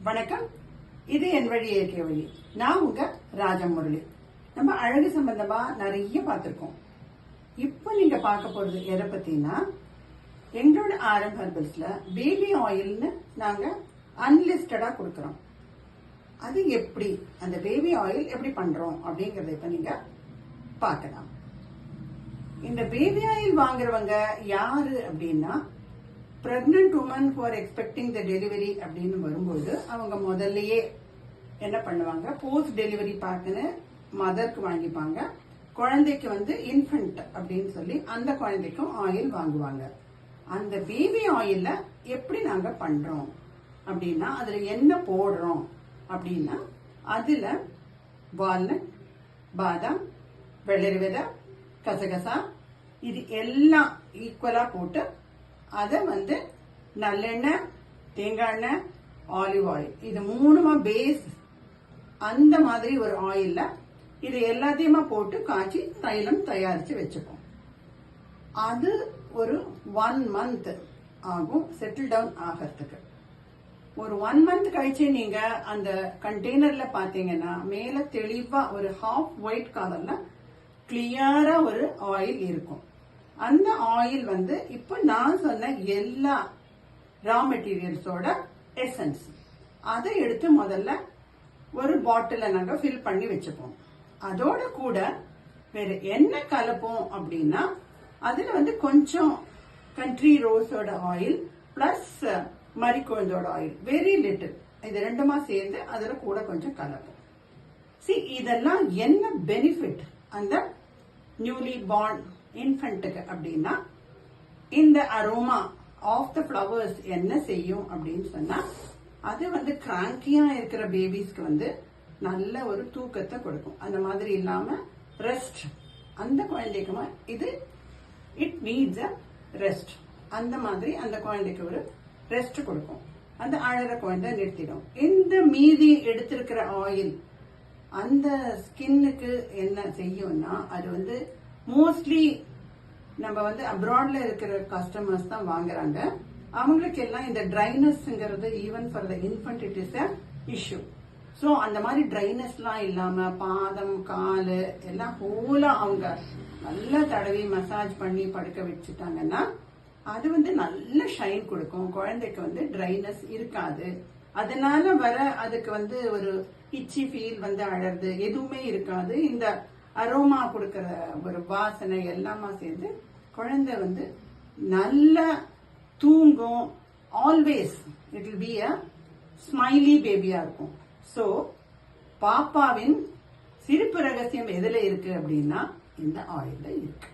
வணக்கம். இது என் வழி இயற்கை வழி. நான் உங்க ராஜமுரளி. நம்ம அழகு சம்பந்தமா நிறைய பார்த்திருக்கோம். இப்ப நீங்க பார்க்க போறது எதை பத்தினா, எங்களோட ஆரம் ஹெர்பல்ஸ்ல பேபி ஆயில்னு நாங்க அன்லிஸ்டடா கொடுக்கறோம். அது எப்படி, அந்த பேபி ஆயில் எப்படி பண்றோம் அப்படிங்கறத இப்ப நீங்க பார்க்கலாம். இந்த பேபி ஆயில் வாங்குறவங்க யாரு அப்படின்னா, pregnant woman who are expecting the delivery அப்படின்னு வரும்போது அவங்க முதல்லயே என்ன பண்ணுவாங்க, போஸ்ட் டெலிவரி பேக்குன்னு மதருக்கு வாங்கிப்பாங்க. குழந்தைக்கு இன்ஃபென்ட் அப்படின்னு சொல்லி அந்த குழந்தைக்கும் ஆயில் வாங்குவாங்க. அந்த பேபி ஆயில்ல எப்படி நாங்க பண்றோம் அப்படின்னா, அதுல என்ன போடுறோம் அப்படின்னா, அதுல வால்நட், பாதாம், வெள்ளரி விதை, கசகசா இது எல்லாம் ஈக்குவலா போட்டு அத நல்லெண்ணெய், தேங்காய் எண்ணெய், ஆலிவ் ஆயில் இது மூணுமா பேஸ் அந்த மாதிரி ஒரு ஆயில்ல இது எல்லாத்தையுமா போட்டு காய்ச்சி தைலம் தயாரிச்சு வச்சுப்போம். அது ஒரு 1 month ஆகும் செட்டில் டவுன் ஆகிறதுக்கு. ஒரு 1 month கழிச்சு நீங்க அந்த கண்டெய்னர்ல பாத்தீங்கன்னா மேல தெளிவா ஒரு ஹாஃப் ஒயிட் கலர்ல கிளியரா ஒரு ஆயில் இருக்கும். அந்த ஆயில் இப்ப நான் சொன்ன எல்லா ரா மெட்டீரியல்ஸோட எசன்ஸ். அதை எடுத்து முதல்ல ஒரு பாட்டில நாங்க ஃபில் பண்ணி வச்சுப்போம். அதோட கூட வேற என்ன கலப்போம் அப்படின்னா, அதுல கொஞ்சம் கண்ட்ரி ரோஸோட ஆயில் பிளஸ் மரிக்கோல்டோட ஆயில், வெரி லிட்டில், இது ரெண்டுமா சேர்ந்து அதுல கூட கொஞ்சம் கலப்போம். இதெல்லாம் என்ன பெனிஃபிட் அந்த நியூலி பார்ன் இன்ஃபென்ட்டுக்கு அப்படின்னா, இந்த அரோமா ஆஃப் த ஃபிளவர்ஸ் என்ன செய்யும் அப்படின்னு சொன்னா, அது கிராங்கியா இருக்கிற பேபிஸ்க்கு நல்ல ஒரு தூக்கத்தை கொடுக்கும். அந்த மாதிரி இல்லாம ரெஸ்ட், அந்த குழந்தைக்கு இது இட் நீட்ஸ் அ ரெஸ்ட். அந்த மாதிரி அந்த குழந்தைக்கு ஒரு ரெஸ்ட் கொடுக்கும். அந்த அழற குழந்தை நிறுத்திடும். இந்த மீதி எடுத்திருக்கிற ஆயில் அந்த ஸ்கின்னுக்கு என்ன செய்யும்னா, அது மோஸ்ட்லி நம்ம அப்ராட்ல இருக்கிற கஸ்டமர்ஸ் தான் வாங்குறாங்க. அவங்களுக்கு எல்லாம் இந்த ட்ரைனஸ்ங்கிறது even for the infant it is a issue. So அந்த மாதிரி ட்ரைனஸ் எல்லாம் இல்லாம பாதம், காலு எல்லாம் ஹோலா அவங்க நல்லா தடவி மசாஜ் பண்ணி படுக்க வச்சுட்டாங்கன்னா அது நல்ல ஷைன் கொடுக்கும். குழந்தைக்கு ட்ரைனஸ் இருக்காது. அதனால வர அதுக்கு ஒரு இச்சி ஃபீல் அழறது எதுவுமே இருக்காது. இந்த அரோமா கொடுக்கற ஒரு வாசனை எல்லாமா சேர்ந்து குழந்தை நல்லா தூங்கும். Always it will be a smiley பேபியா இருக்கும். சோ பாப்பாவின் சிரிப்பு ரகசியம் எதுல இருக்கு அப்படின்னா, இந்த ஆயில்ல இருக்கு.